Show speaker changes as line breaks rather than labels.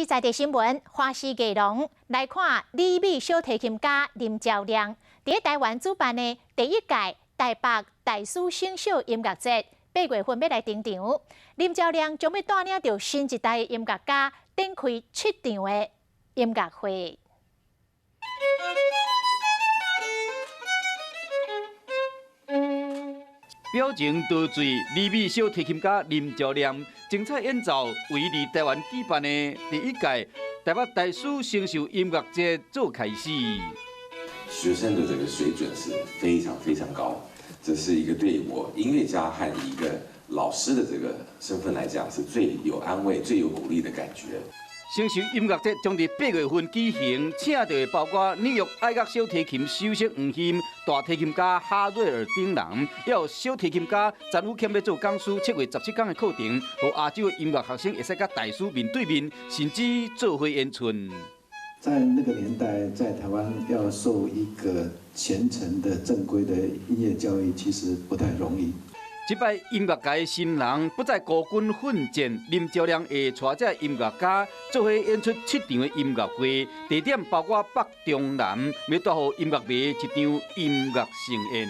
是在地新闻，花絮内容来看，李美小提琴家林昭亮伫台湾主办的第一届台北大师新秀音乐节，8月份要来登场。林昭亮将要带领着新一代的音乐家，展开7场的音乐会。
表情陶醉，李美小提琴家林昭亮精彩演奏，为伫台湾举办的第一届台北大师新秀音乐节做开始。
学生的这个水准是非常高，这是一个对我音乐家和一个老师的这个身份来讲，是最有安慰、最有鼓励的感觉。
新秀音乐节将伫8月份举行，请到的包括纽约爱乐小提琴首席黄鑫、大提琴家哈瑞尔丁人，也有小提琴家詹富谦要做讲师，7月17日的课程，和亚洲的音乐学生会使甲大师面对面，甚至做伙演出。
在那个年代，在台湾要受一个虔诚的正规的音乐教育，其实不太容易。
这摆音乐界新人不再孤军奋战，林昭亮会带这音乐家做伙演出7场的音乐会，地点包括北中南，要带予音乐迷一场音乐盛宴。